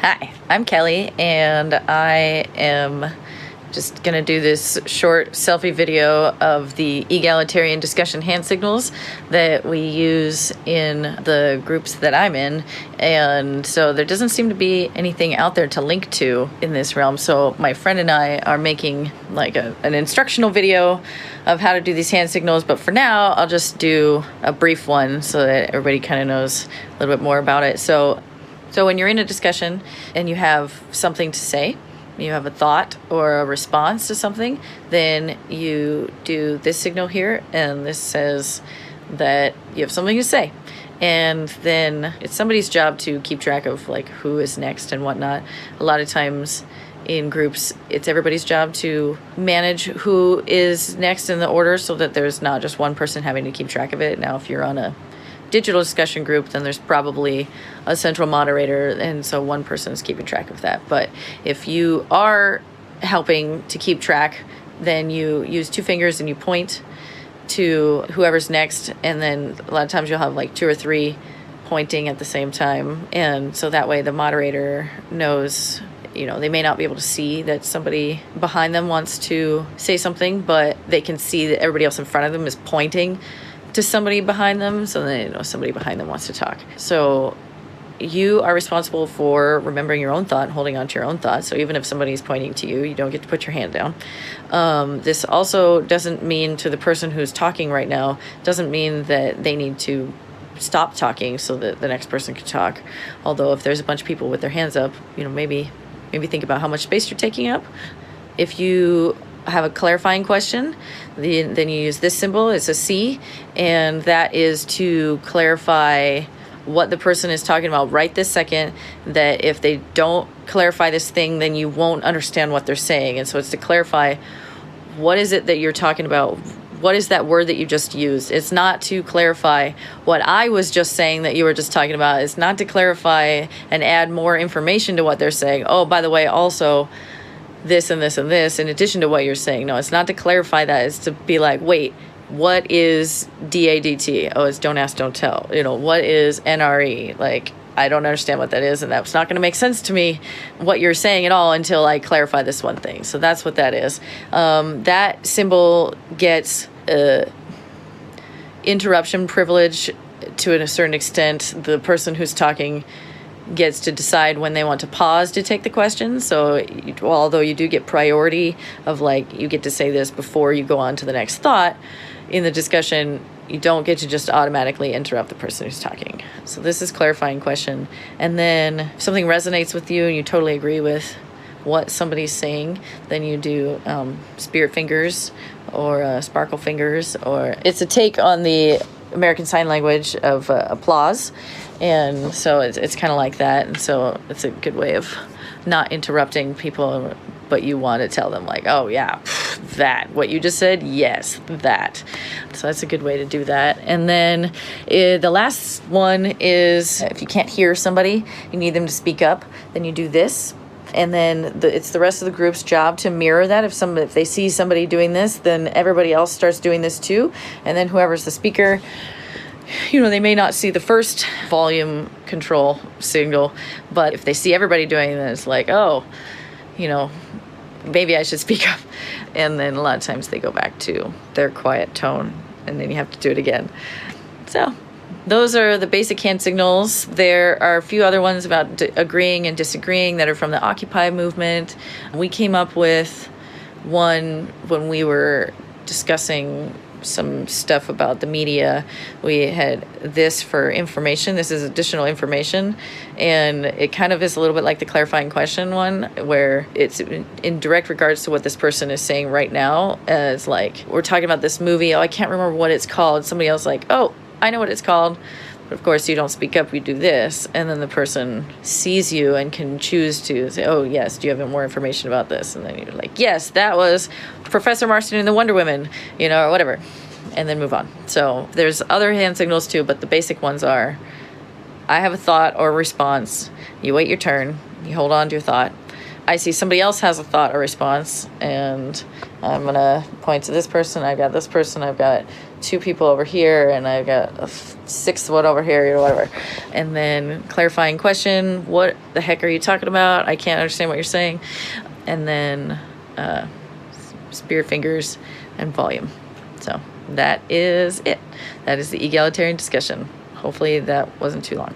Hi, I'm Kelly, and I am just going to do this short selfie video of the Egalitarian Discussion Hand Signals that we use in the groups that I'm in. And so there doesn't seem to be anything out there to link to in this realm. So my friend and I are making like an instructional video of how to do these hand signals. But for now, I'll just do a brief one so that everybody kind of knows a little bit more about it. So when you're in a discussion and you have something to say, you have a thought or a response to something, then you do this signal here, and this says that you have something to say. And then it's somebody's job to keep track of like who is next and whatnot. A lot of times in groups, it's everybody's job to manage who is next in the order so that there's not just one person having to keep track of it. Now, if you're on a digital discussion group, then there's probably a central moderator, and so one person is keeping track of that. But if you are helping to keep track, then you use two fingers and you point to whoever's next, and then a lot of times you'll have like two or three pointing at the same time, and so that way the moderator knows, they may not be able to see that somebody behind them wants to say something, but they can see that everybody else in front of them is pointing to somebody behind them, so they know somebody behind them wants to talk. So you are responsible for remembering your own thought and holding on to your own thought. So even if somebody's pointing to you, you don't get to put your hand down. This also doesn't mean to the person who's talking right now, doesn't mean that they need to stop talking so that the next person can talk. Although if there's a bunch of people with their hands up, maybe think about how much space you're taking up. If you have a clarifying question, then you use this symbol. It's a C, and that is to clarify what the person is talking about right this second, that if they don't clarify this thing, then you won't understand what they're saying. And so it's to clarify, what is it that you're talking about? What is that word that you just used? It's not to clarify what I was just saying that you were just talking about. It's not to clarify and add more information to what they're saying. Oh, by the way, also this and this and this in addition to what you're saying. No, it's not to clarify that. It's to be like, wait, what is DADT? Oh, it's don't ask, don't tell. What is NRE? Like, I don't understand what that is, and that's not going to make sense to me, what you're saying at all, until I clarify this one thing. So that's what that is. That symbol gets interruption privilege to a certain extent. The person who's talking gets to decide when they want to pause to take the question. So although you do get priority of like, you get to say this before you go on to the next thought in the discussion, you don't get to just automatically interrupt the person who's talking. So this is clarifying question. And then if something resonates with you and you totally agree with what somebody's saying, then you do spirit fingers or sparkle fingers, or it's a take on the American Sign Language of applause. And so it's kind of like that. And so it's a good way of not interrupting people, but you want to tell them like, oh yeah, that, what you just said, yes, that. So that's a good way to do that. And then the last one is, if you can't hear somebody, you need them to speak up, then you do this. And then it's the rest of the group's job to mirror that. If they see somebody doing this, then everybody else starts doing this too. And then whoever's the speaker, they may not see the first volume control signal, but if they see everybody doing this, it's like, oh, maybe I should speak up. And then a lot of times they go back to their quiet tone, and then you have to do it again. So those are the basic hand signals. There are a few other ones about agreeing and disagreeing that are from the Occupy movement. We came up with one when we were discussing some stuff about the media. We had this for information. This is additional information, and it kind of is a little bit like the clarifying question one, where it's in direct regards to what this person is saying right now. As like, we're talking about this movie, I can't remember what it's called. Somebody else like, oh, I know what it's called. But of course, you don't speak up, you do this, and then the person sees you and can choose to say, oh, yes, do you have more information about this? And then you're like, yes, that was Professor Marston and the Wonder Woman, or whatever, and then move on. So there's other hand signals too, but the basic ones are, I have a thought or response, you wait your turn, you hold on to your thought. I see somebody else has a thought or response, and I'm going to point to this person, I've got this person, I've got 2 people over here, and I've got a 6th one over here, or whatever. And then clarifying question, what the heck are you talking about? I can't understand what you're saying. And then spear fingers and volume. So that is it. That is the egalitarian discussion. Hopefully that wasn't too long.